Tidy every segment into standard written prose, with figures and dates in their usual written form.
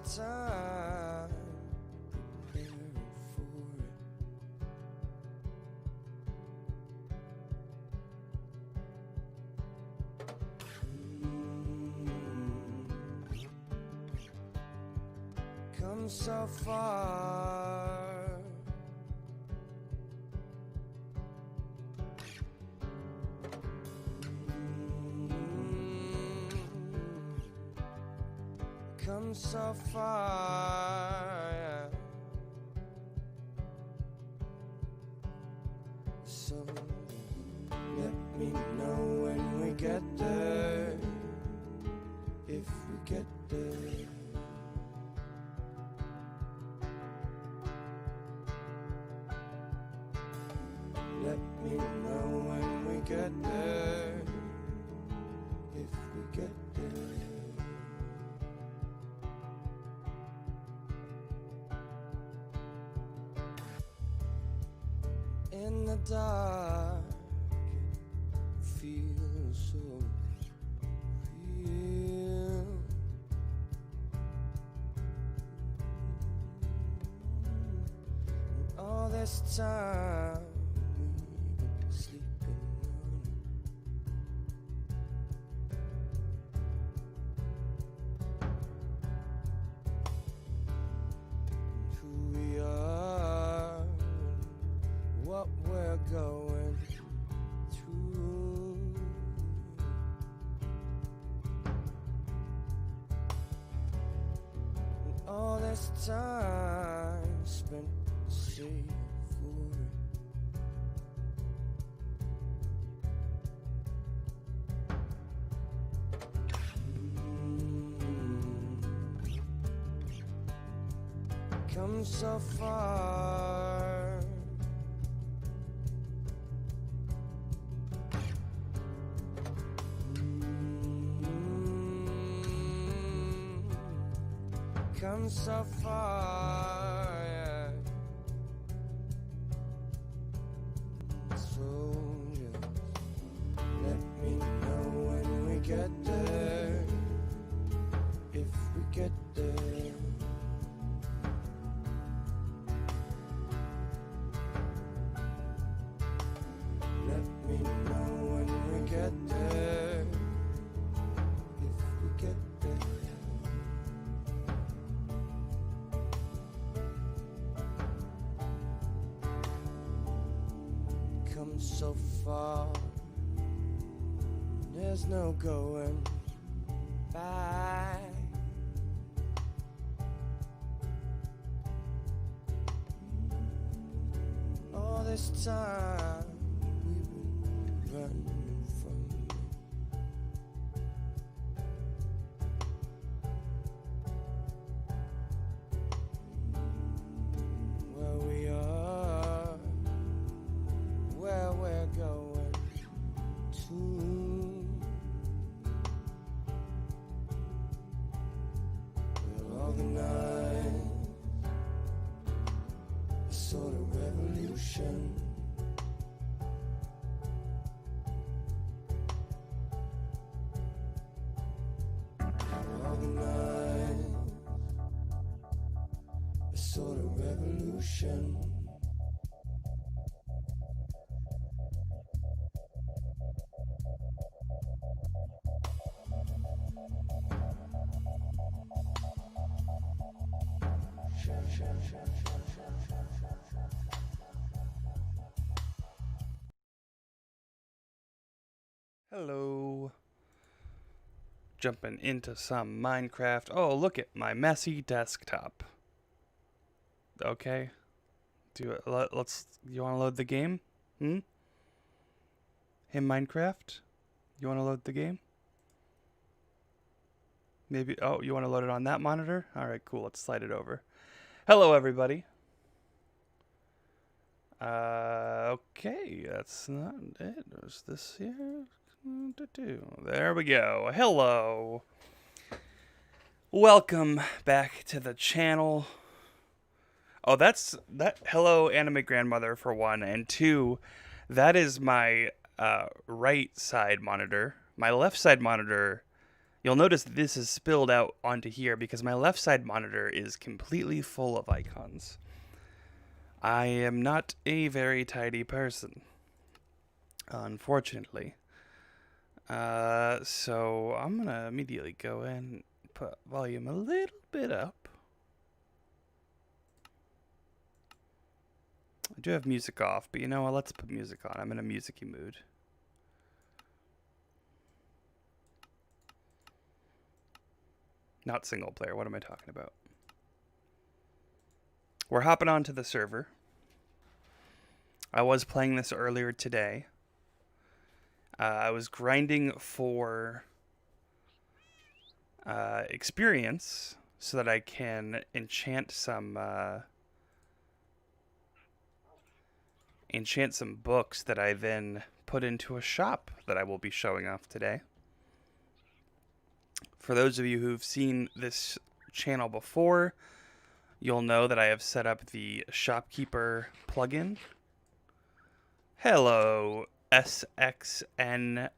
time preparing for it. Come so far. Come so far. So let me know when we get there, if we get there. Let me know when we get there, if we get there. In the dark, it feels so real. And all this time we've been sleeping on who we are, what we're going through. And all this time spent saving for it. Come so far. Come so far, yeah. So just let me know when we get there, if we get there. Let me know when we get there, if we get there. Come so far, there's no going back. All this time we've been running from it. Where we are, where we're going to. We'll organize a sort of revolution. We'll organize a sort of revolution. Hello. Jumping into some Minecraft. Oh, look at my messy desktop. Okay. Let's. You want to load the game? Hey, Minecraft. You want to load the game? Maybe. Oh, you want to load it on that monitor? All right, cool. Let's slide it over. Hello, everybody. Okay, that's not it. Is this here? There we go. Hello. Welcome back to the channel. Oh, that's that. Hello, Anime Grandmother, for one, and two, that is my right side monitor. My left side monitor You'll notice this is spilled out onto here because my left side monitor is completely full of icons. I am not a very tidy person, unfortunately. So I'm gonna immediately go in and put volume a little bit up. I do have music off, but you know what? Let's put music on. I'm in a musicy mood. Not single player. What am I talking about? We're hopping onto the server. I was playing this earlier today. I was grinding for experience so that I can enchant some books that I then put into a shop that I will be showing off today. For those of you who've seen this channel before, you'll know that I have set up the Shopkeeper plugin. Hello, SXNIC,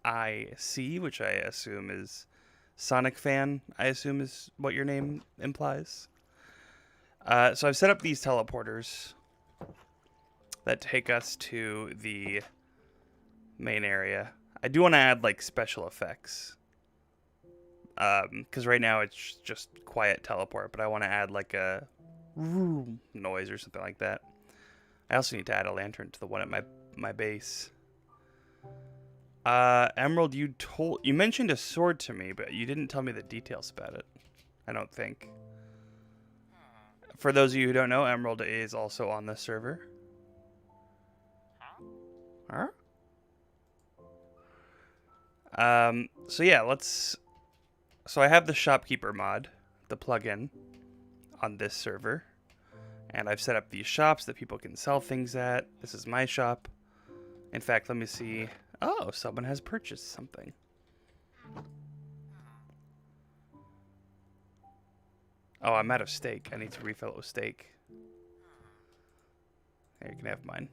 which I assume is Sonic Fan, I assume is what your name implies. So I've set up these teleporters that take us to the main area. I do want to add like special effects. Because right now it's just quiet teleport, but I want to add like a noise or something like that. I also need to add a lantern to the one at my base. Emerald, you mentioned a sword to me, but you didn't tell me the details about it. I don't think. For those of you who don't know, Emerald is also on the server. Huh? So yeah, so I have the Shopkeeper mod, the plugin, on this server. And I've set up these shops that people can sell things at. This is my shop. In fact, let me see. Oh, someone has purchased something. Oh, I'm out of steak. I need to refill it with steak. Here, you can have mine.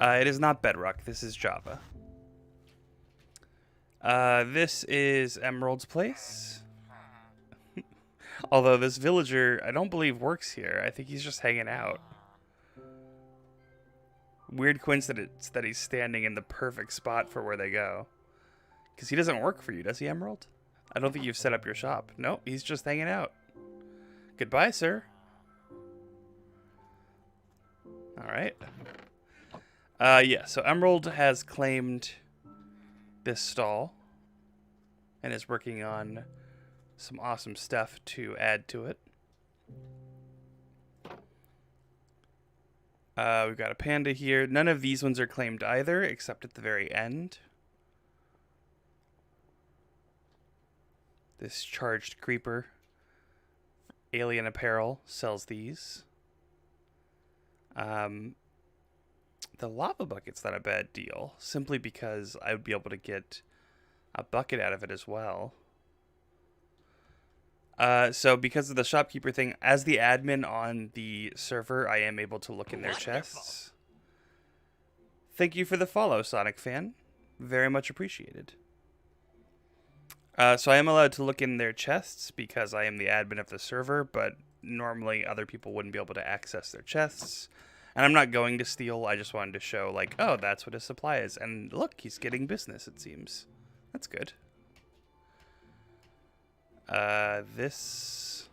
It is not Bedrock. This is Java. This is Emerald's place. Although this villager, I don't believe works here. I think he's just hanging out. Weird coincidence that he's standing in the perfect spot for where they go. Because he doesn't work for you, does he, Emerald? I don't think you've set up your shop. No, he's just hanging out. Goodbye, sir. Alright. Yeah, so Emerald has claimed this stall and is working on some awesome stuff to add to it. We've got a panda here. None of these ones are claimed either, except at the very end. This charged creeper, Alien Apparel, sells these. The lava bucket's not a bad deal, simply because I would be able to get a bucket out of it as well. So because of the shopkeeper thing, as the admin on the server, I am able to look in their chests. Thank you for the follow, Sonic Fan. Very much appreciated. So I am allowed to look in their chests because I am the admin of the server, but normally other people wouldn't be able to access their chests. And I'm not going to steal, I just wanted to show, like, oh, that's what his supply is. And look, he's getting business, it seems. That's good. This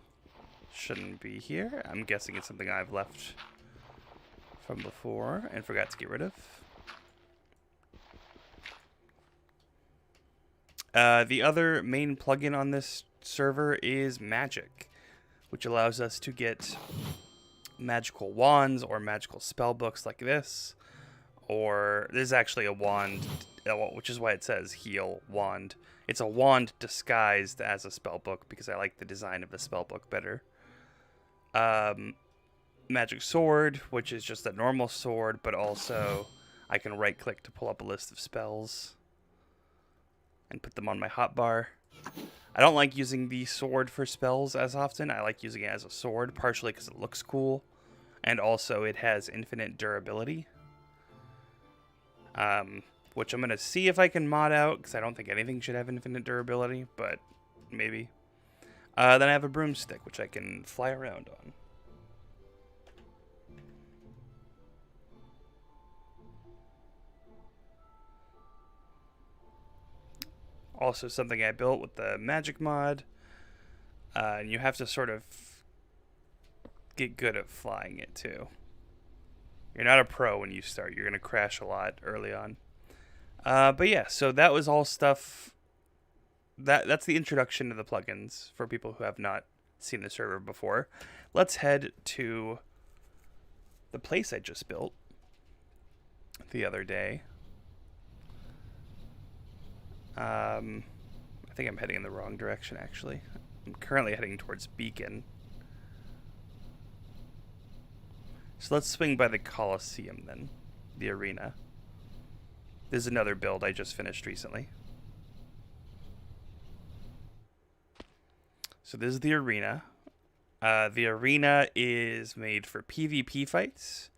shouldn't be here. I'm guessing it's something I've left from before and forgot to get rid of. The other main plugin on this server is Magic, which allows us to get magical wands or magical spell books like this. Or there's actually a wand, which is why it says heal wand. It's a wand disguised as a spell book because I like the design of the spell book better. Magic sword, which is just a normal sword, but also I can right click to pull up a list of spells and put them on my hotbar. I don't like using the sword for spells as often. I like using it as a sword, partially because it looks cool, and also it has infinite durability. which I'm going to see if I can mod out, because I don't think anything should have infinite durability, but maybe. Then I have a broomstick, which I can fly around on. Also something I built with the magic mod. And you have to sort of get good at flying it too. You're not a pro when you start. You're going to crash a lot early on. But yeah, so that was all stuff. That's the introduction to the plugins for people who have not seen the server before. Let's head to the place I just built the other day. I think I'm heading in the wrong direction, actually. I'm currently heading towards Beacon. So let's swing by the Coliseum then, the arena. This is another build I just finished recently. So this is the arena. The arena is made for PvP fights.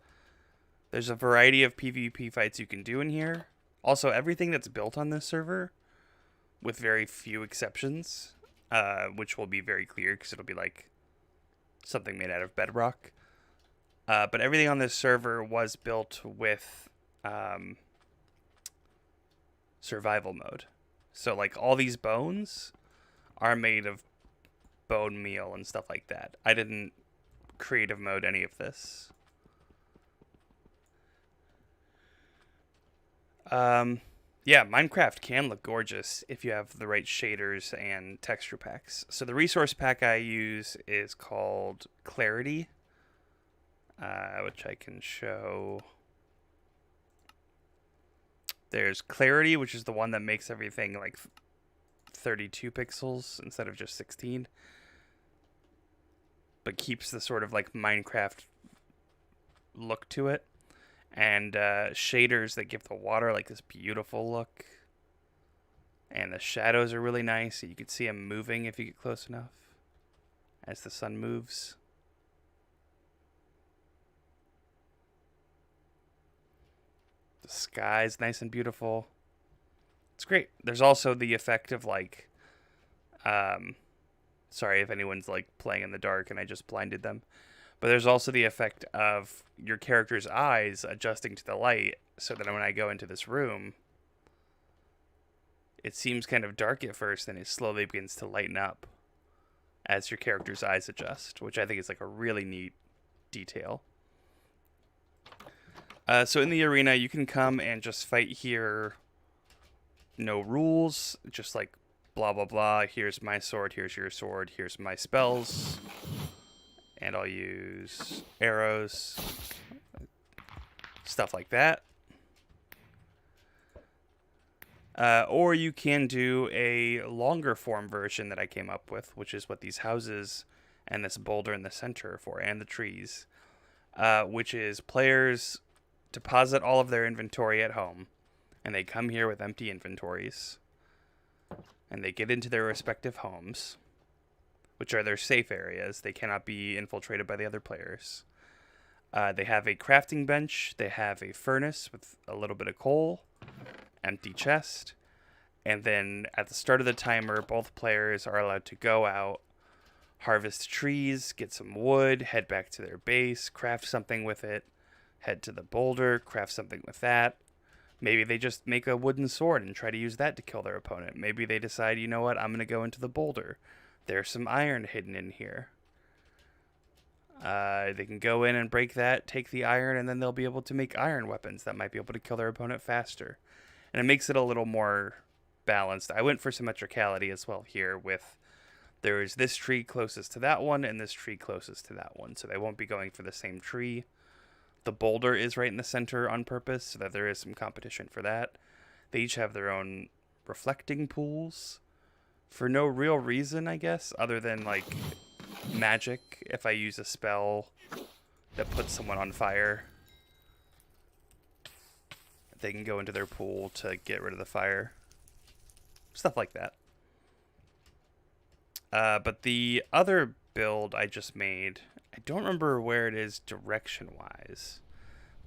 There's a variety of PvP fights you can do in here. Also, everything that's built on this server, with very few exceptions, which will be very clear because it'll be like something made out of bedrock. But everything on this server was built with survival mode. So like all these bones are made of bone meal and stuff like that. I didn't creative mode any of this. Yeah, Minecraft can look gorgeous if you have the right shaders and texture packs. So the resource pack I use is called Clarity, which I can show. There's Clarity, which is the one that makes everything like 32 pixels instead of just 16, but keeps the sort of like Minecraft look to it. And shaders that give the water like this beautiful look. And the shadows are really nice. So you can see them moving if you get close enough as the sun moves. The sky's nice and beautiful. It's great. There's also the effect of like, sorry if anyone's like playing in the dark and I just blinded them. But there's also the effect of your character's eyes adjusting to the light so that when I go into this room, it seems kind of dark at first and it slowly begins to lighten up as your character's eyes adjust, which I think is like a really neat detail. So in the arena, you can come and just fight here. No rules, just like blah, blah, blah. Here's my sword, here's your sword, here's my spells. And I'll use arrows, stuff like that. Or you can do a longer form version that I came up with, which is what these houses and this boulder in the center are for, and the trees, which is players deposit all of their inventory at home, and they come here with empty inventories, and they get into their respective homes, which are their safe areas. They cannot be infiltrated by the other players. They have a crafting bench. They have a furnace with a little bit of coal, empty chest. And then at the start of the timer, both players are allowed to go out, harvest trees, get some wood, head back to their base, craft something with it, head to the boulder, craft something with that. Maybe they just make a wooden sword and try to use that to kill their opponent. Maybe they decide, you know what, I'm going to go into the boulder. There's some iron hidden in here. They can go in and break that, take the iron, and then they'll be able to make iron weapons that might be able to kill their opponent faster. And it makes it a little more balanced. I went for symmetricality as well here with there is this tree closest to that one and this tree closest to that one. So they won't be going for the same tree. The boulder is right in the center on purpose so that there is some competition for that. They each have their own reflecting pools. For no real reason, I guess, other than, like, magic. If I use a spell that puts someone on fire, they can go into their pool to get rid of the fire. Stuff like that. But the other build I just made, I don't remember where it is direction-wise,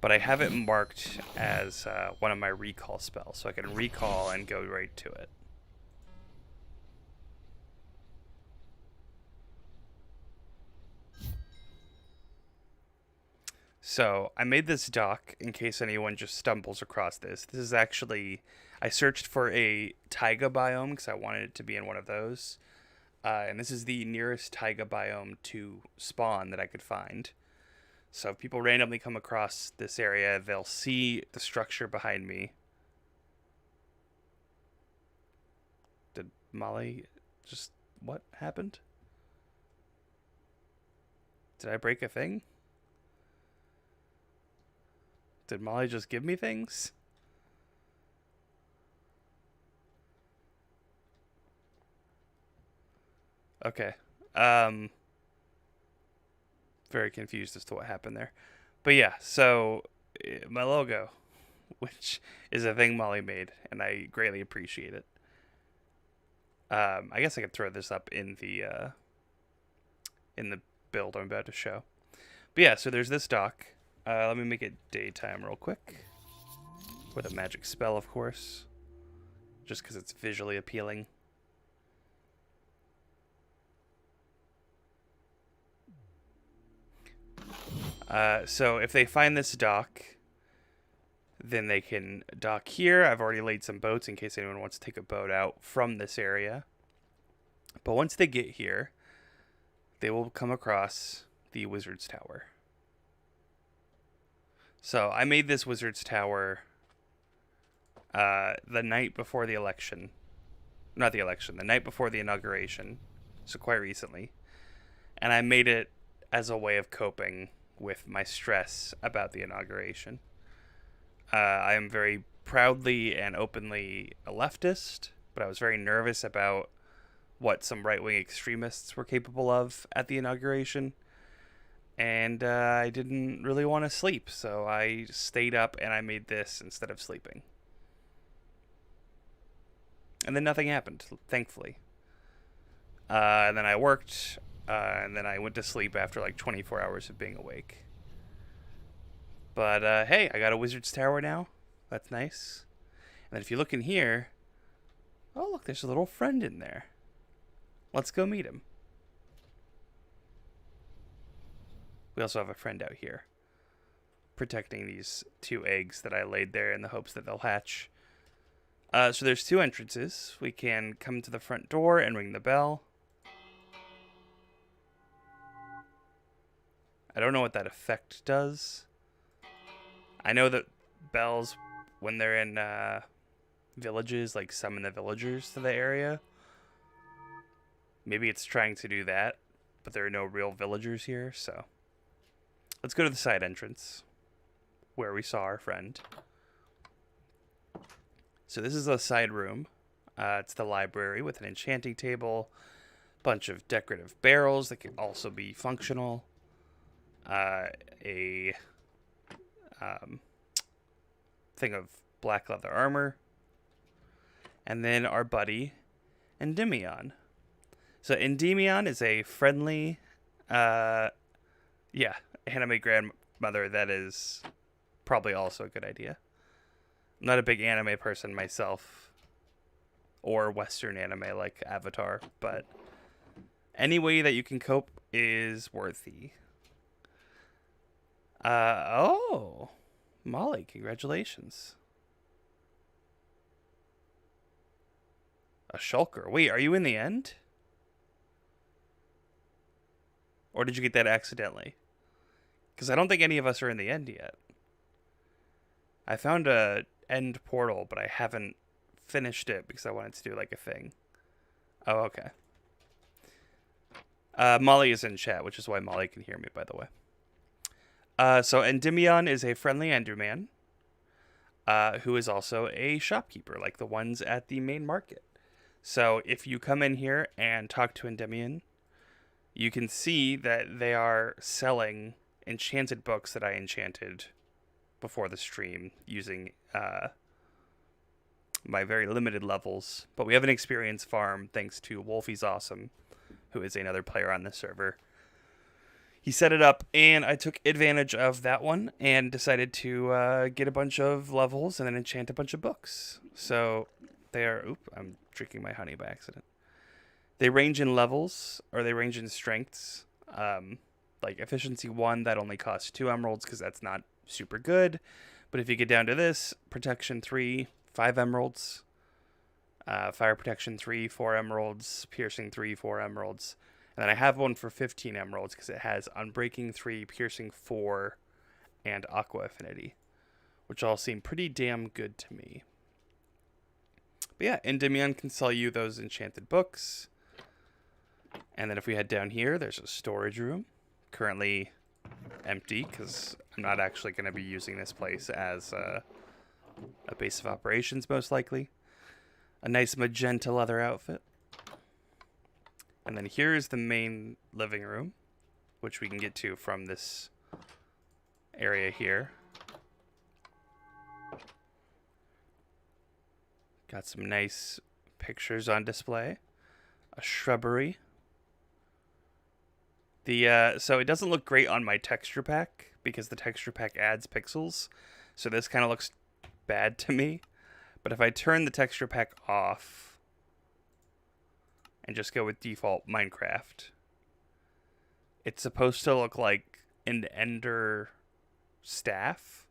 but I have it marked as one of my recall spells, so I can recall and go right to it. So I made this dock in case anyone just stumbles across this. This is actually, I searched for a taiga biome because I wanted it to be in one of those. And this is the nearest taiga biome to spawn that I could find. So if people randomly come across this area, they'll see the structure behind me. Did Molly just... what happened? Did I break a thing? Did Molly just give me things? Okay. Very confused as to what happened there. But yeah, so my logo, which is a thing Molly made, and I greatly appreciate it. I guess I could throw this up in the build I'm about to show. But yeah, so there's this dock. Let me make it daytime real quick. With a magic spell, of course. Just because it's visually appealing. So if they find this dock, then they can dock here. I've already laid some boats in case anyone wants to take a boat out from this area. But once they get here, they will come across the Wizard's Tower. So I made this Wizard's Tower the night before the election. Not the election, the night before the inauguration. So quite recently. And I made it as a way of coping with my stress about the inauguration. I am very proudly and openly a leftist, but I was very nervous about what some right-wing extremists were capable of at the inauguration. And I didn't really want to sleep, so I stayed up and I made this instead of sleeping. And then nothing happened, thankfully. And then I worked, and then I went to sleep after like 24 hours of being awake. But hey, I got a Wizard's Tower now. That's nice. And then if you look in here, oh look, there's a little friend in there. Let's go meet him. We also have a friend out here, protecting these 2 eggs that I laid there in the hopes that they'll hatch. So there's 2 entrances. We can come to the front door and ring the bell. I don't know what that effect does. I know that bells, when they're in villages, like summon the villagers to the area. Maybe it's trying to do that, but there are no real villagers here, so... Let's go to the side entrance, where we saw our friend. So this is a side room. It's the library with an enchanting table, bunch of decorative barrels that can also be functional, a thing of black leather armor, and then our buddy Endymion. So Endymion is a friendly, anime grandmother that is probably also a good idea. I'm not a big anime person myself, or Western anime like Avatar, but any way that you can cope is worthy. Oh, Molly, congratulations. A shulker. Wait, are you in the end? Or did you get that accidentally? Because I don't think any of us are in the end yet. I found a end portal, but I haven't finished it because I wanted to do like a thing. Oh, okay. Molly is in chat, which is why Molly can hear me, by the way. So Endymion is a friendly Enderman, who is also a shopkeeper, like the ones at the main market. So if you come in here and talk to Endymion, you can see that they are selling enchanted books that I enchanted before the stream using my very limited levels. But we have an experience farm thanks to Wolfie's Awesome, who is another player on this server. he set it up, and I took advantage of that one and decided to get a bunch of levels and then enchant a bunch of books. So they are... Oop, I'm drinking my honey by accident. They range in levels, or they range in strengths. Like Efficiency 1, that only costs 2 emeralds because that's not super good. But if you get down to this, Protection 3, 5 emeralds. Fire Protection 3, 4 emeralds. Piercing 3, 4 emeralds. And then I have one for 15 emeralds because it has Unbreaking 3, Piercing 4, and Aqua Affinity, which all seem pretty damn good to me. But yeah, Endymion can sell you those enchanted books. And then if we head down here, there's a storage room. Currently empty because I'm not actually going to be using this place as a base of operations, most likely. A nice magenta leather outfit. And then here's the main living room, which we can get to from this area here. Got some nice pictures on display. A shrubbery. So it doesn't look great on my texture pack because the texture pack adds pixels. So this kind of looks bad to me. But if I turn the texture pack off and just go with default Minecraft, it's supposed to look like an ender staff,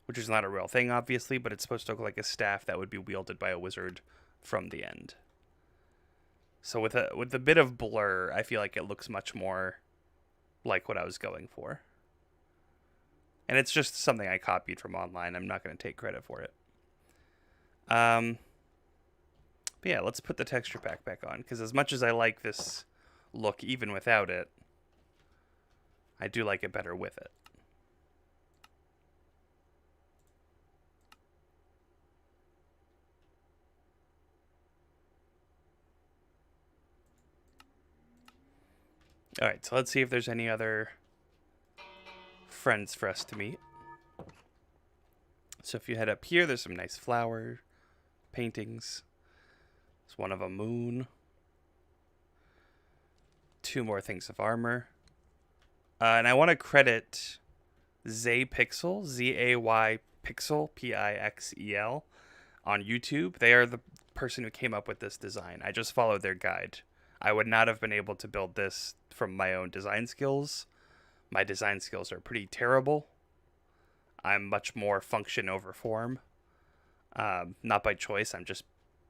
which is not a real thing, obviously, but it's supposed to look like a staff that would be wielded by a wizard from the end. So with a bit of blur, I feel like it looks much more like what I was going for. And it's just something I copied from online. I'm not going to take credit for it. But yeah, let's put the texture pack back on, because as much as I like this look even without it, I do like it better with it. Alright, so let's see if there's any other friends for us to meet. So if you head up here, there's some nice flower paintings. There's one of a moon. 2 more things of armor. And I want to credit Zaypixel, Z-A-Y Pixel, P-I-X-E-L, on YouTube. They are the person who came up with this design. I just followed their guide. I would not have been able to build this from my own design skills. My design skills are pretty terrible. I'm much more function over form. Not by choice, I'm just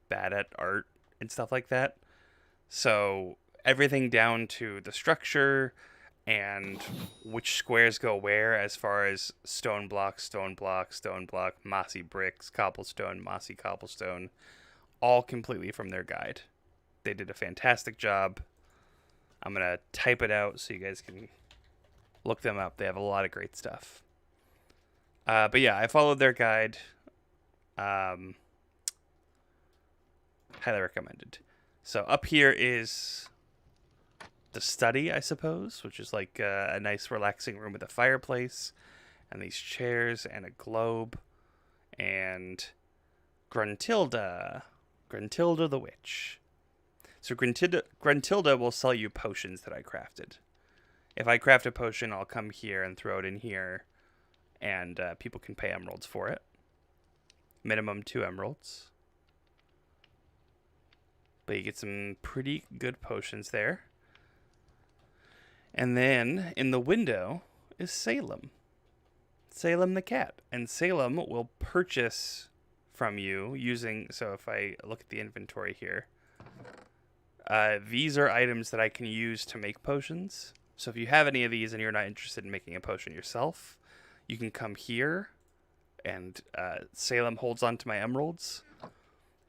bad at art and stuff like that. So everything down to the structure and which squares go where, as far as stone block, stone block, stone block, mossy bricks, cobblestone, mossy cobblestone, all completely from their guide. They did a fantastic job. I'm going to type it out so you guys can look them up. They have a lot of great stuff. But yeah, I followed their guide. Highly recommended. So up here is the study, I suppose, which is like a nice relaxing room with a fireplace and these chairs and a globe and Gruntilda the witch. So Gruntilda will sell you potions that I crafted. If I craft a potion, I'll come here and throw it in here, and people can pay emeralds for it. Minimum 2 emeralds. But you get some pretty good potions there. And then in the window is Salem. Salem the cat. And Salem will purchase from you using... So if I look at the inventory here, these are items that I can use to make potions. So if you have any of these and you're not interested in making a potion yourself, you can come here and Salem holds on to my emeralds.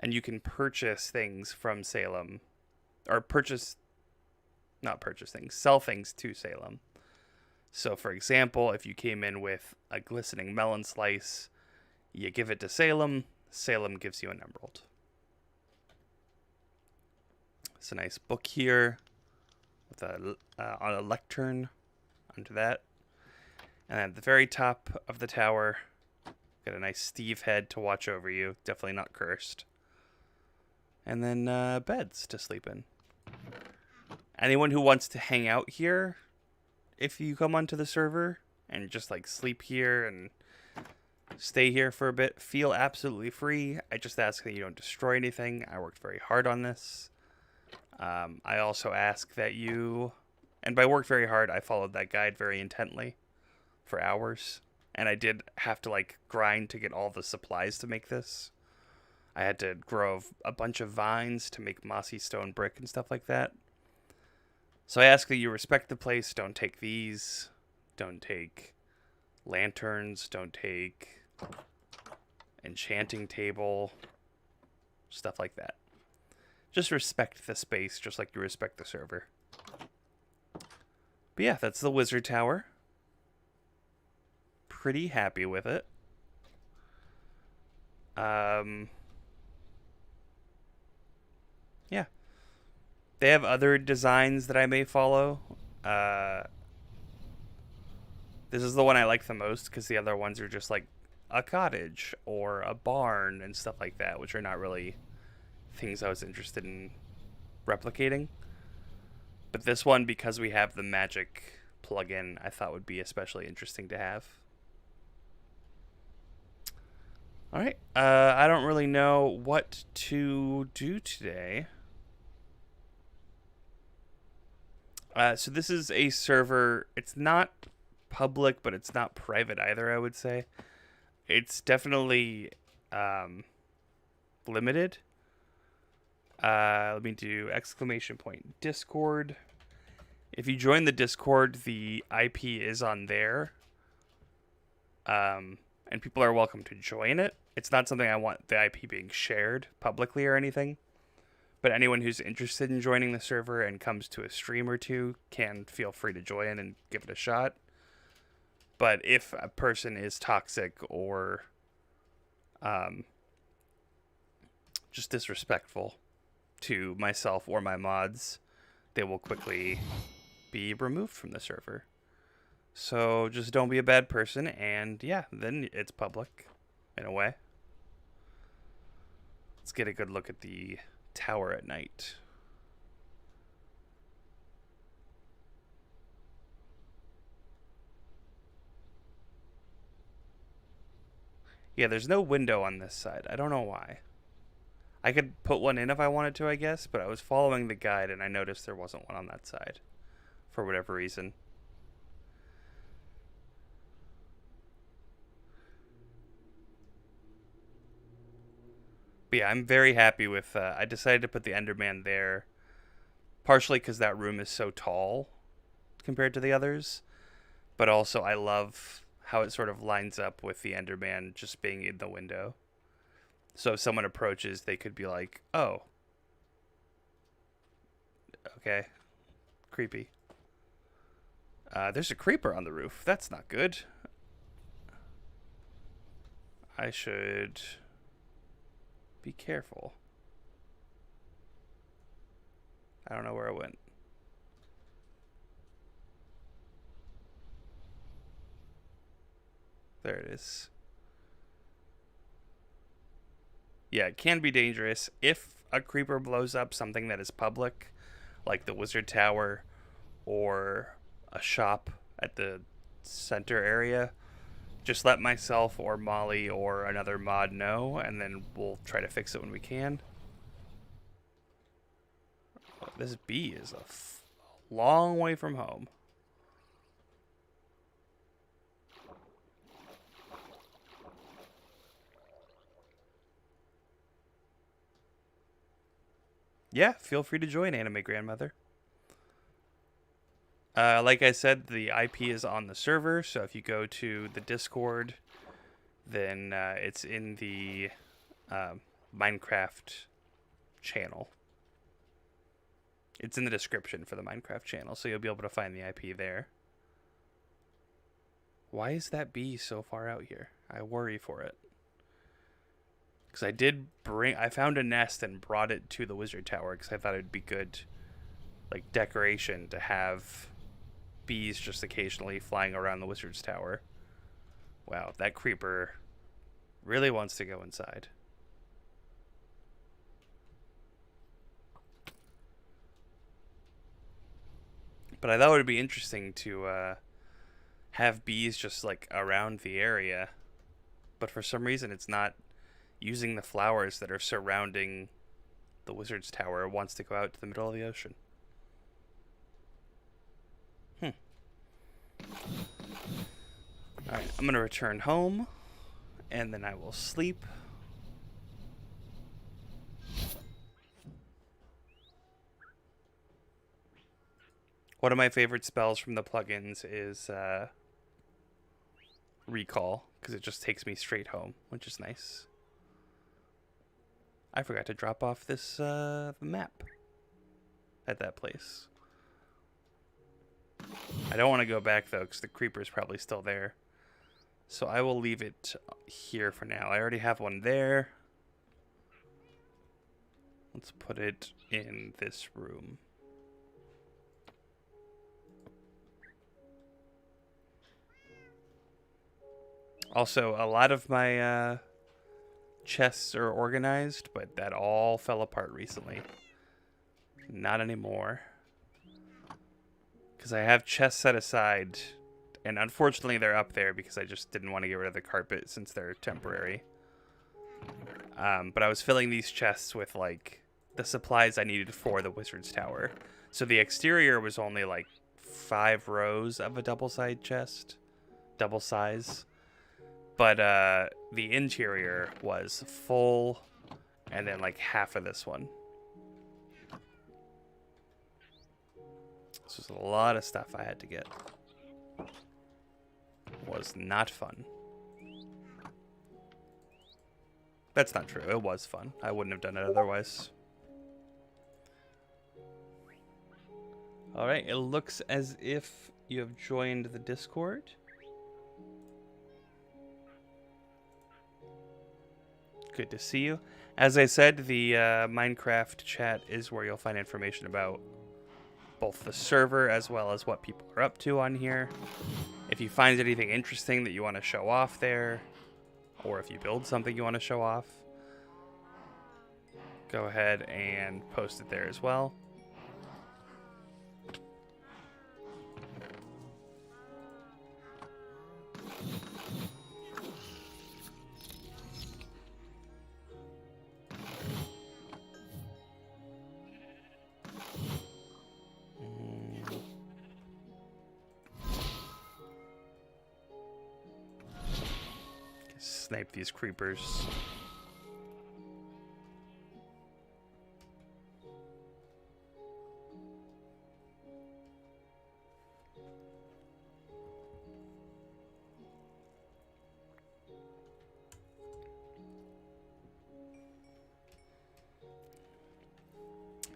And you can purchase things from Salem. Or sell things to Salem. So for example, if you came in with a glistening melon slice, you give it to Salem, Salem gives you an emerald. It's a nice book here with on a lectern under that. And at the very top of the tower, got a nice Steve head to watch over you. Definitely not cursed. And then beds to sleep in. Anyone who wants to hang out here if you come onto the server and just like sleep here and stay here for a bit. Feel absolutely free. I just ask that you don't destroy anything. I worked very hard on this. I also ask that you, and by worked very hard, I followed that guide very intently for hours. And I did have to like grind to get all the supplies to make this. I had to grow a bunch of vines to make mossy stone brick and stuff like that. So I ask that you respect the place. Don't take these. Don't take lanterns. Don't take enchanting table. Stuff like that. Just respect the space just like you respect the server. But yeah, that's the Wizard Tower. Pretty happy with it. Yeah. They have other designs that I may follow. This is the one I like the most because the other ones are just like a cottage or a barn and stuff like that, which are not really things I was interested in replicating. But this one, because we have the magic plugin, I thought would be especially interesting to have. Alright, I don't really know what to do today. So this is a server. It's not public, but it's not private either, I would say. It's definitely limited. Let me do ! Discord. If you join the Discord, the IP is on there. And people are welcome to join it. It's not something I want the IP being shared publicly or anything. But anyone who's interested in joining the server and comes to a stream or two can feel free to join and give it a shot. But if a person is toxic or just disrespectful to myself or my mods, they will quickly be removed from the server. So just don't be a bad person, and yeah, then it's public in a way. Let's get a good look at the tower at night. Yeah, there's no window on this side. I don't know why. I could put one in if I wanted to, I guess, but I was following the guide and I noticed there wasn't one on that side for whatever reason. But yeah, I'm very happy with... I decided to put the Enderman there, partially because that room is so tall compared to the others, but also I love how it sort of lines up with the Enderman just being in the window. So if someone approaches, they could be like, oh, okay, creepy. There's a creeper on the roof. That's not good. I should... be careful. I don't know where it went. There it is. Yeah, it can be dangerous if a creeper blows up something that is public, like the Wizard Tower or a shop at the center area. Just let myself or Molly or another mod know, and then we'll try to fix it when we can. Oh, this bee is a long way from home. Yeah, feel free to join Anime Grandmother. Like I said, the IP is on the server, so if you go to the Discord, then it's in the Minecraft channel. It's in the description for the Minecraft channel, so you'll be able to find the IP there. Why is that bee so far out here? I worry for it. Because I found a nest and brought it to the Wizard Tower because I thought it'd be good, like, decoration to have bees just occasionally flying around the Wizard's Tower. Wow, that creeper really wants to go inside. But I thought it would be interesting to have bees just like around the area. But for some reason, it's not using the flowers that are surrounding the wizard's tower. It wants to go out to the middle of the ocean. Alright, I'm going to return home, and then I will sleep. One of my favorite spells from the plugins is Recall, because it just takes me straight home, which is nice. I forgot to drop off this map at that place. I don't want to go back, though, because the creeper's probably still there. So I will leave it here for now. I already have one there. Let's put it in this room. Also, a lot of my chests are organized, but that all fell apart recently. Not anymore. Because I have chests set aside, and unfortunately they're up there because I just didn't want to get rid of the carpet since they're temporary. But I was filling these chests with, like, the supplies I needed for the wizard's tower. So the exterior was only, like, 5 rows of a double-side chest. Double size. But the interior was full, and then, like, half of this one. This was a lot of stuff I had to get. Was not fun. That's not true. It was fun. I wouldn't have done it otherwise. Alright, it looks as if you have joined the Discord. Good to see you. As I said, the Minecraft chat is where you'll find information about both the server as well as what people are up to on here. If you find anything interesting that you want to show off there, or if you build something you want to show off, go ahead and post it there as well. Snipe these creepers.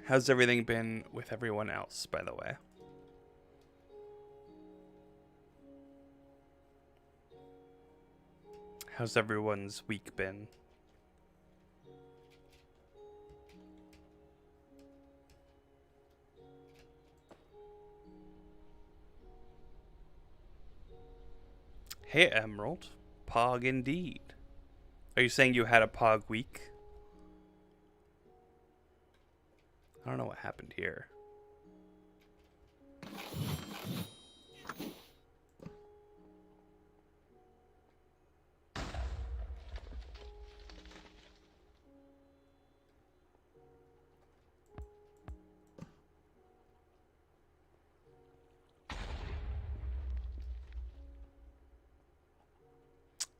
How's everything been with everyone else, by the way? How's everyone's week been? Hey, Emerald. Pog indeed. Are you saying you had a Pog week? I don't know what happened here.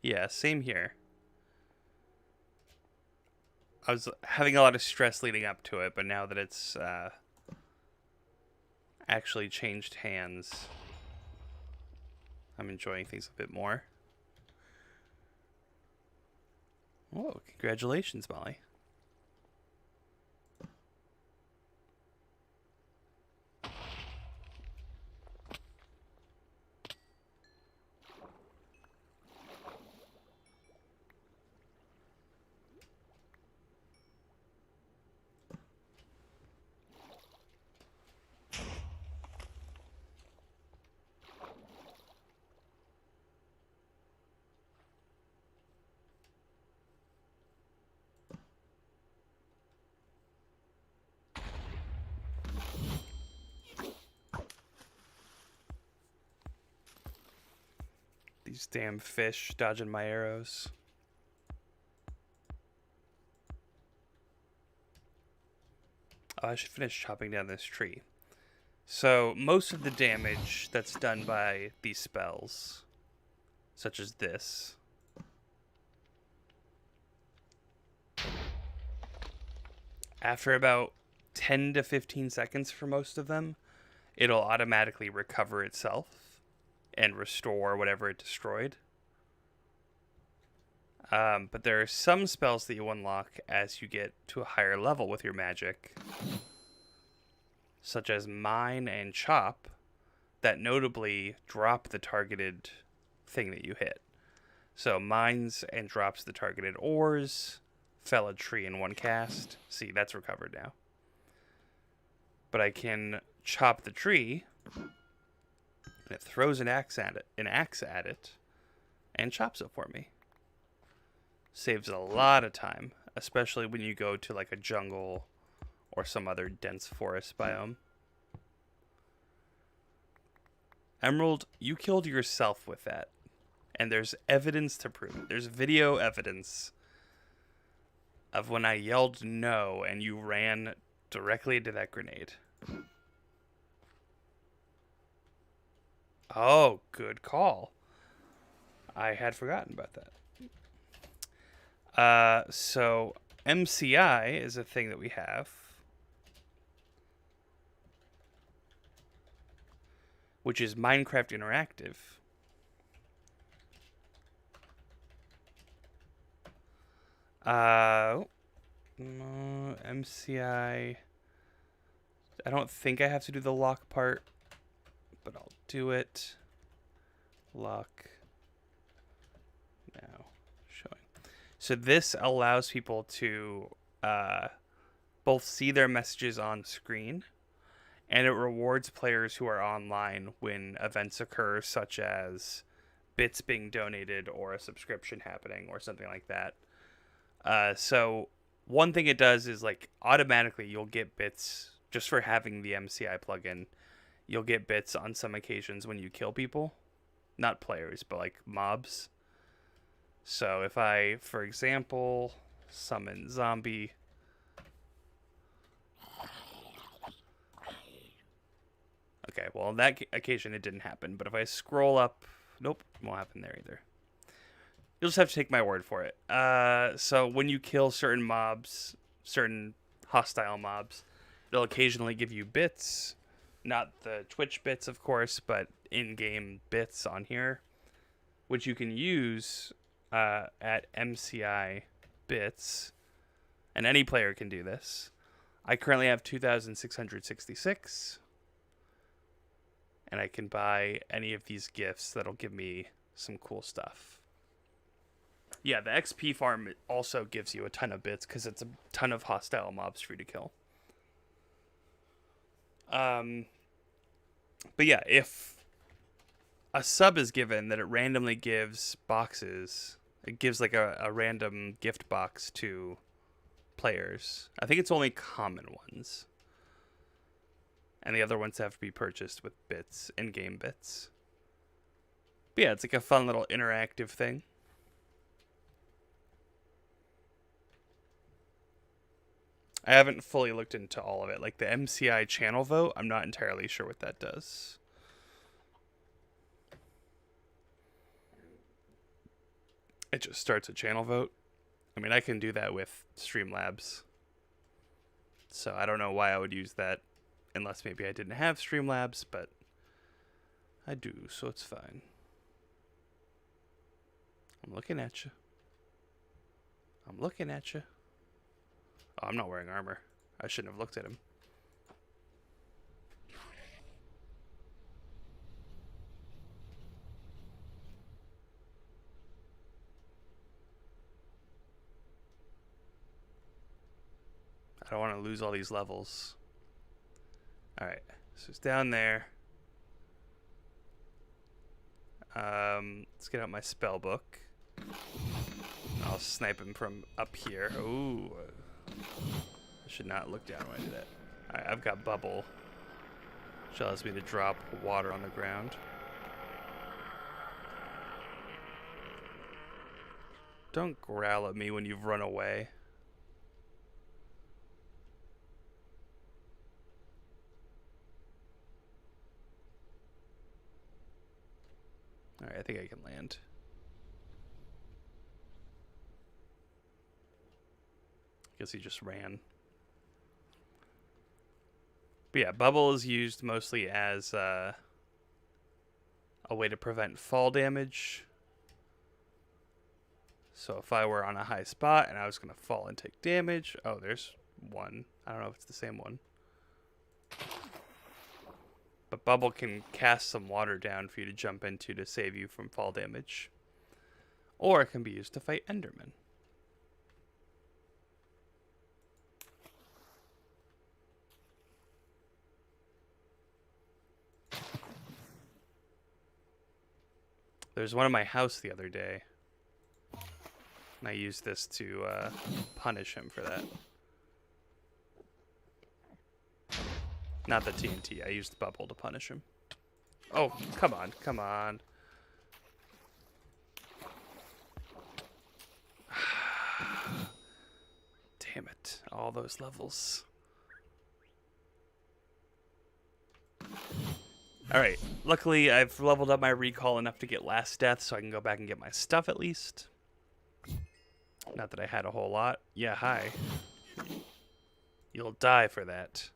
Yeah, same here. I was having a lot of stress leading up to it, but now that it's actually changed hands, I'm enjoying things a bit more. Oh, congratulations, Molly. These damn fish dodging my arrows. Oh, I should finish chopping down this tree. So, most of the damage that's done by these spells, such as this, after about 10 to 15 seconds for most of them, it'll automatically recover itself and restore whatever it destroyed. But there are some spells that you unlock as you get to a higher level with your magic, such as Mine and Chop, that notably drop the targeted thing that you hit. So mines and drops the targeted ores, fell a tree in one cast. See, that's recovered now. But I can chop the tree, and it throws an axe at it, and chops it for me. Saves a lot of time, especially when you go to like a jungle or some other dense forest biome. Emerald, you killed yourself with that. And there's evidence to prove it. There's video evidence of when I yelled no and you ran directly into that grenade. Oh, good call. I had forgotten about that. So MCI is a thing that we have, which is Minecraft Interactive. MCI. I don't think I have to do the lock part, but I'll do it. Lock. Now showing. So this allows people to both see their messages on screen, and it rewards players who are online when events occur, such as bits being donated or a subscription happening or something like that. So one thing it does is like automatically you'll get bits just for having the MCI plugin. You'll get bits on some occasions when you kill people, not players, but like mobs. So if I, for example, summon zombie. Okay, well, on that occasion it didn't happen, but if I scroll up, nope, it won't happen there either. You'll just have to take my word for it. So when you kill certain mobs, certain hostile mobs, it'll occasionally give you bits. Not the Twitch bits, of course, but in-game bits on here, which you can use at MCI bits. And any player can do this. I currently have 2,666. And I can buy any of these gifts that'll give me some cool stuff. Yeah, the XP farm also gives you a ton of bits because it's a ton of hostile mobs for you to kill. But yeah, if a sub is given, that it randomly gives boxes. It gives like a random gift box to players. I think it's only common ones. And the other ones have to be purchased with bits, in-game bits. But yeah, it's like a fun little interactive thing. I haven't fully looked into all of it. Like the MCI channel vote, I'm not entirely sure what that does. It just starts a channel vote. I mean, I can do that with Streamlabs. So I don't know why I would use that. Unless maybe I didn't have Streamlabs, but I do, so it's fine. I'm looking at you. I'm looking at you. Oh, I'm not wearing armor. I shouldn't have looked at him. I don't want to lose all these levels. Alright, so it's down there. Let's get out my spell book. I'll snipe him from up here. Ooh. I should not look down when I do that. Alright, I've got bubble, which allows me to drop water on the ground. Don't growl at me when you've run away. Alright, I think I can land. Guess he just ran. But yeah, bubble is used mostly as a way to prevent fall damage. So if I were on a high spot and I was going to fall and take damage... Oh, there's one. I don't know if it's the same one. But bubble can cast some water down for you to jump into to save you from fall damage. Or it can be used to fight Enderman. There's one in my house the other day. And I used this to punish him for that. Not the TNT. I used the bubble to punish him. Oh, come on. Come on. Damn it. All those levels. Alright. Luckily, I've leveled up my recall enough to get last death, so I can go back and get my stuff at least. Not that I had a whole lot. Yeah, hi. You'll die for that.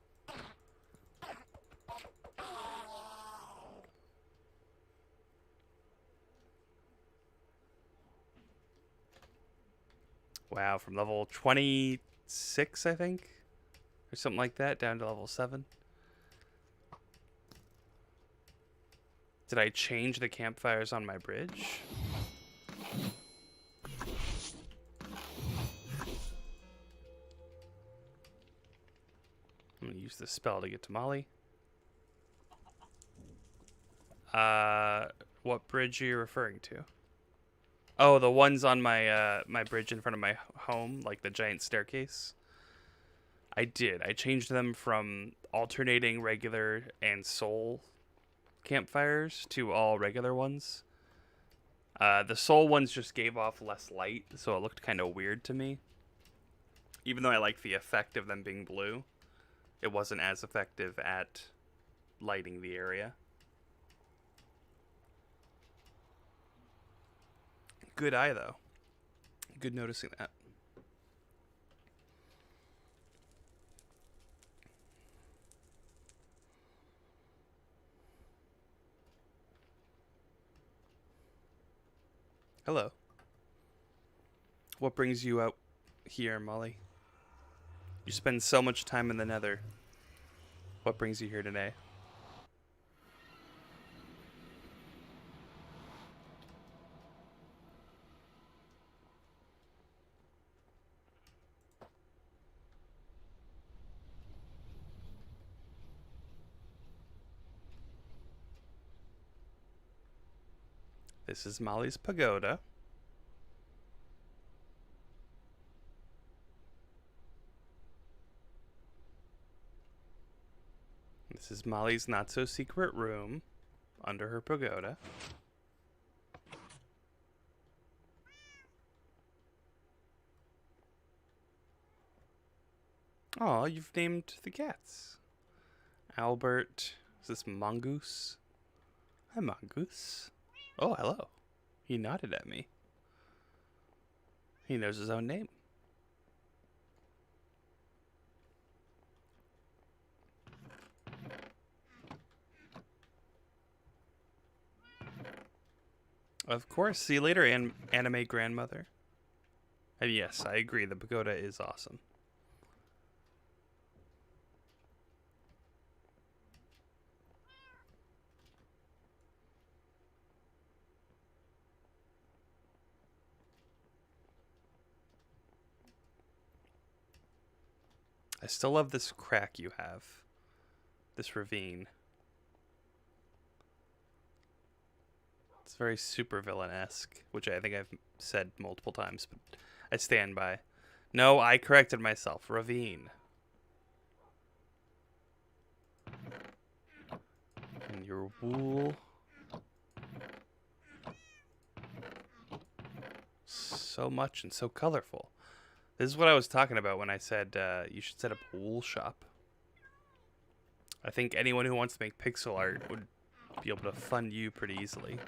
Wow, from level 26, I think? Or something like that, down to level 7. Did I change the campfires on my bridge? I'm gonna use this spell to get to Molly. What bridge are you referring to? Oh, the ones on my my bridge in front of my home, like the giant staircase. I did. I changed them from alternating regular and soul campfires to all regular ones. The soul ones just gave off less light, so it looked kind of weird to me. Even though I liked the effect of them being blue, it wasn't as effective at lighting the area. Good eye, though. Good noticing that. Hello. What brings you out here, Molly? You spend so much time in the Nether. What brings you here today? This is Molly's pagoda. This is Molly's not-so-secret room under her pagoda. Oh, you've named the cats. Albert. Is this Mongoose? Hi, Mongoose. Oh, hello. He nodded at me. He knows his own name. Of course. See you later, anime grandmother. And yes, I agree. The pagoda is awesome. I still love this crack you have. This ravine. It's very supervillain-esque, which I think I've said multiple times, but I stand by. No, I corrected myself. Ravine. And your wool. so much and so colorful. This is what I was talking about when I said you should set up a wool shop. I think anyone who wants to make pixel art would be able to fund you pretty easily.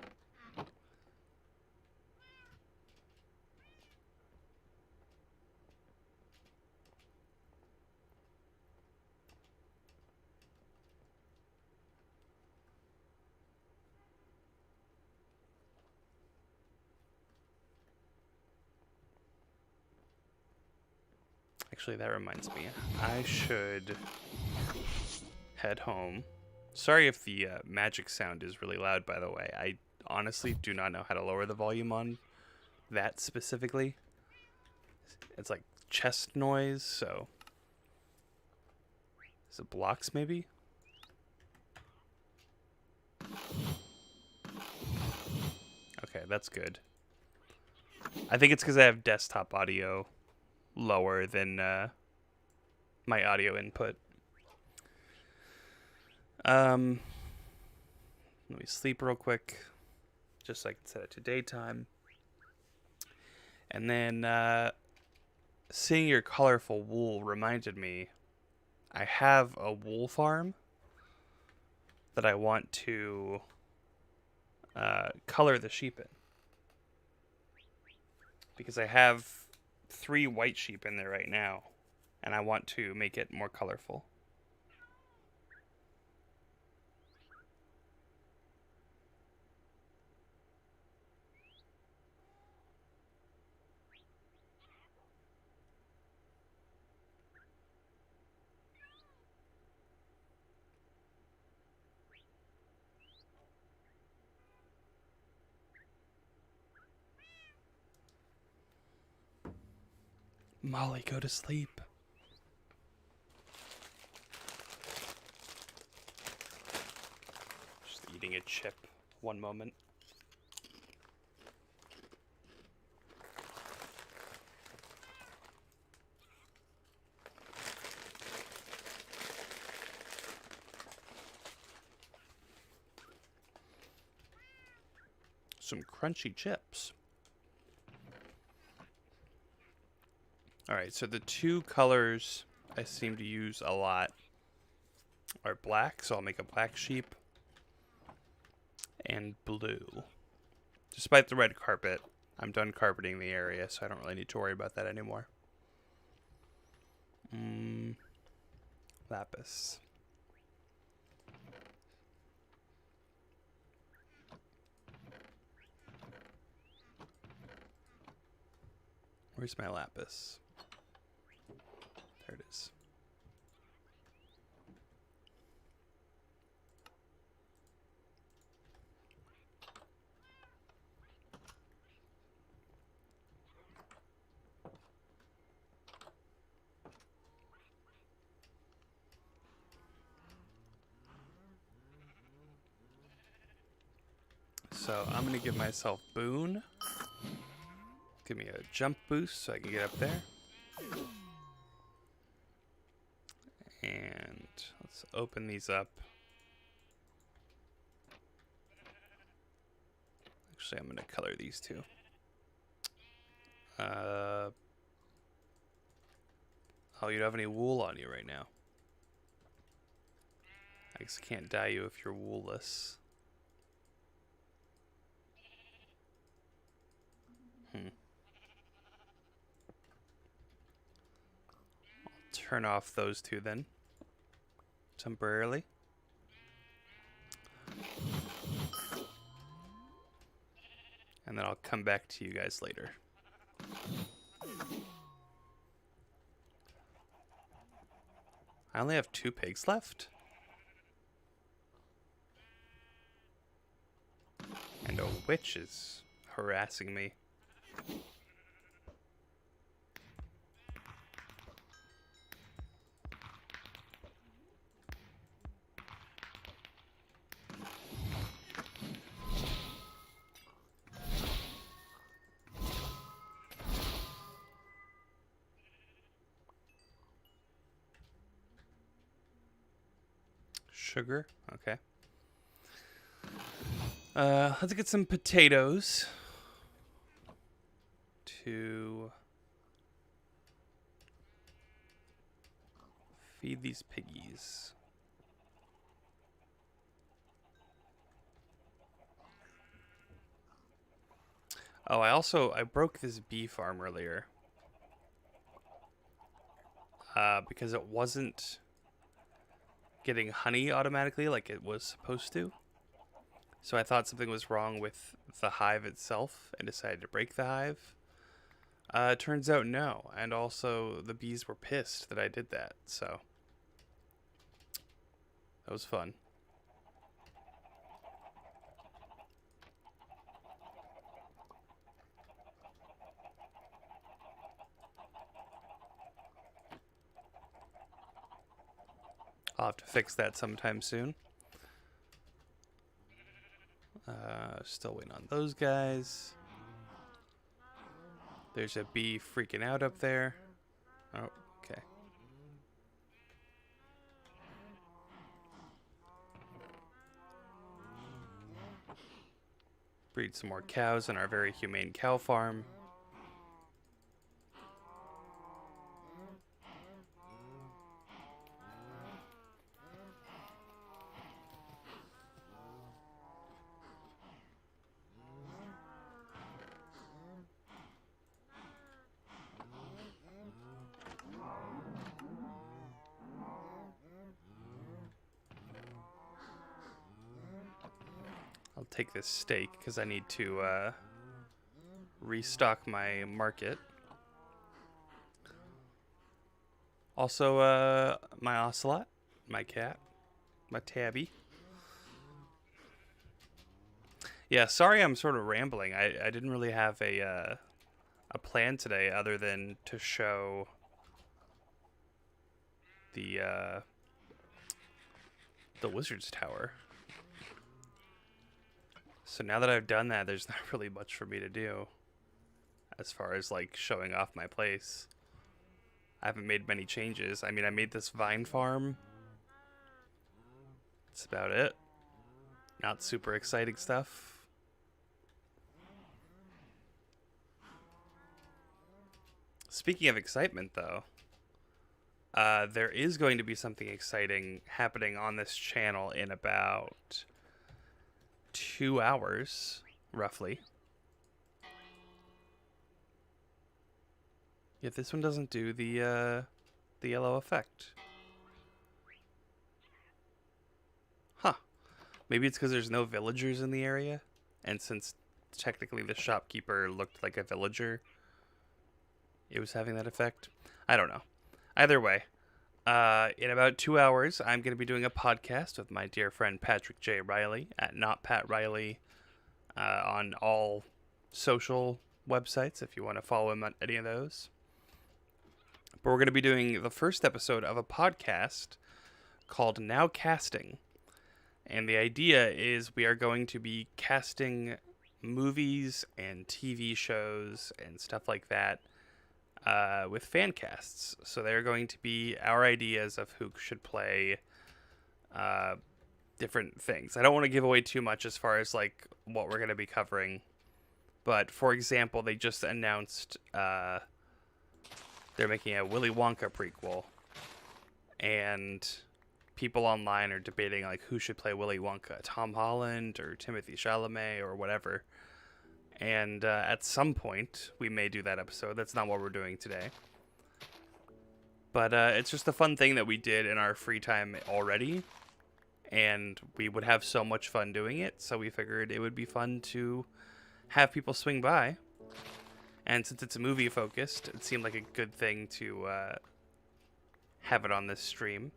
Actually, that reminds me. I should head home. Sorry if the magic sound is really loud, by the way. I honestly do not know how to lower the volume on that specifically. It's like chest noise, so... Is it blocks, maybe? Okay, that's good. I think it's because I have desktop audio lower than my audio input. Let me sleep real quick, just so I can set it to daytime. And then seeing your colorful wool reminded me I have a wool farm that I want to color the sheep in. Because I have 3 white sheep in there right now, and I want to make it more colorful. Molly, go to sleep. Just eating a chip. One moment. Some crunchy chips. Alright, so the 2 colors I seem to use a lot are black, so I'll make a black sheep, and blue. Despite the red carpet, I'm done carpeting the area, so I don't really need to worry about that anymore. Lapis. Where's my lapis? There it is. So I'm going to give myself Boon. Give me a jump boost so I can get up there. And let's open these up. Actually, I'm going to color these 2. Oh, you don't have any wool on you right now. I guess I can't dye you if you're woolless. I'll turn off those 2 then. Temporarily. And then I'll come back to you guys later. I only have 2 pigs left? And a witch is harassing me. Sugar, okay. Let's get some potatoes. to feed these piggies. Oh, I broke this bee farm earlier. Because it wasn't getting honey automatically like it was supposed to. So I thought something was wrong with the hive itself and decided to break the hive. Turns out no. And also the bees were pissed that I did that. So that was fun. I'll have to fix that sometime soon. Still waiting on those guys. There's a bee freaking out up there. Oh, okay. Breed some more cows in our very humane cow farm. I'll take this steak because I need to restock my market. Also, my ocelot, my cat, my tabby. Yeah, sorry I'm sort of rambling. I didn't really have a plan today other than to show the Wizard's Tower. So now that I've done that, there's not really much for me to do as far as like showing off my place. I haven't made many changes. I mean, I made this vine farm. That's about it. Not super exciting stuff. Speaking of excitement, though, there is going to be something exciting happening on this channel in about 2 hours, roughly. Yet this one doesn't do the yellow effect. Huh. Maybe it's because there's no villagers in the area, and since technically the shopkeeper looked like a villager, it was having that effect. I don't know. Either way, in about 2 hours, I'm going to be doing a podcast with my dear friend Patrick J. Riley at Not Pat Riley on all social websites if you want to follow him on any of those. But we're going to be doing the first episode of a podcast called Now Casting. And the idea is we are going to be casting movies and TV shows and stuff like that with fan casts. So they're going to be our ideas of who should play different things. I don't want to give away too much as far as like what we're going to be covering. But for example, they just announced they're making a Willy Wonka prequel. And people online are debating like who should play Willy Wonka, Tom Holland or Timothy Chalamet or whatever. And at some point, we may do that episode. That's not what we're doing today. But it's just a fun thing that we did in our free time already. And we would have so much fun doing it. So we figured it would be fun to have people swing by. And since it's movie focused, it seemed like a good thing to have it on this stream.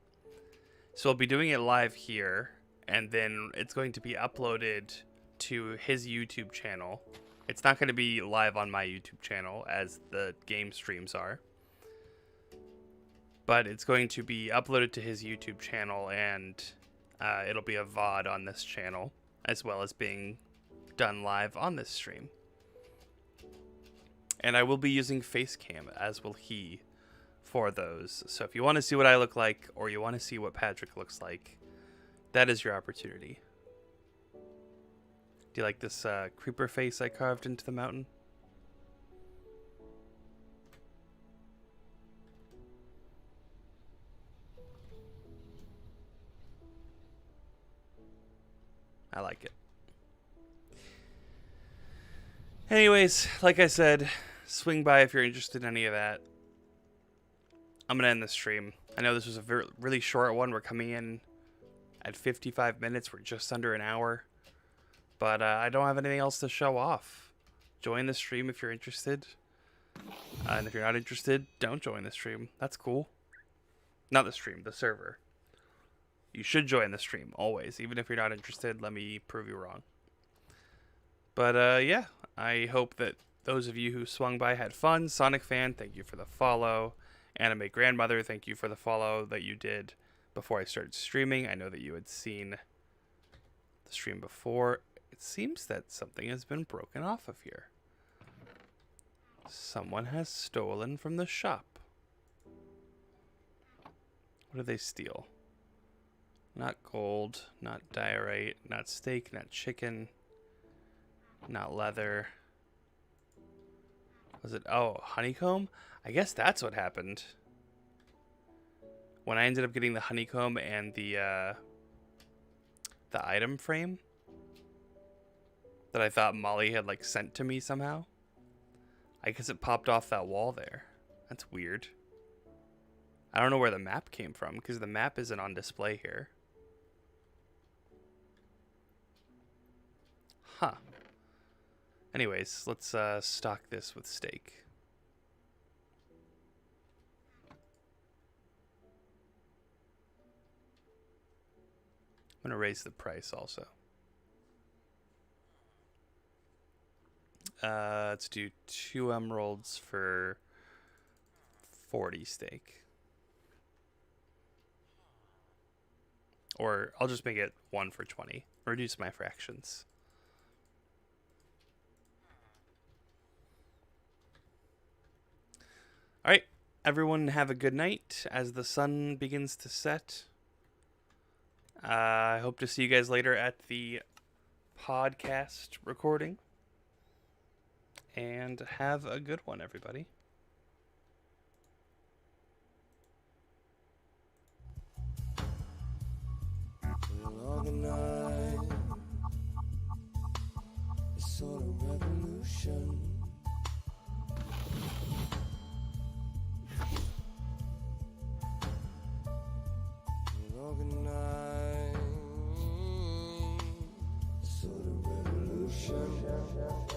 So I'll be doing it live here. And then it's going to be uploaded to his YouTube channel. It's not going to be live on my YouTube channel as the game streams are. But it's going to be uploaded to his YouTube channel, and it'll be a VOD on this channel, as well as being done live on this stream. And I will be using Facecam, as will he, for those. So if you want to see what I look like, or you want to see what Patrick looks like, that is your opportunity. Do you like this creeper face I carved into the mountain? Anyways, like I said, swing by if you're interested in any of that. I'm going to end the stream. I know this was a really short one. We're coming in at 55 minutes. We're just under an hour. But I don't have anything else to show off. Join the stream if you're interested. And if you're not interested, don't join the stream. That's cool. Not the stream, the server. You should join the stream, always. Even if you're not interested, let me prove you wrong. But yeah, I hope that those of you who swung by had fun. Sonic Fan, thank you for the follow. Anime Grandmother, thank you for the follow that you did before I started streaming. I know that you had seen the stream before. It seems that something has been broken off of here. Someone has stolen from the shop. What did they steal? Not gold, not diorite, not steak, not chicken, not leather. Was it, oh, honeycomb? I guess that's what happened. When I ended up getting the honeycomb and the item frame that I thought Molly had like sent to me somehow. I guess it popped off that wall there. That's weird. I don't know where the map came from because the map isn't on display here. Huh. Anyways, let's stock this with steak. I'm going to raise the price also. Let's do 2 emeralds for 40 steak. Or I'll just make it 1 for 20. Reduce my fractions. Alright, everyone have a good night as the sun begins to set. I hope to see you guys later at the podcast recording. And have a good one, everybody. Organize a sort of revolution. Organize a sort of revolution.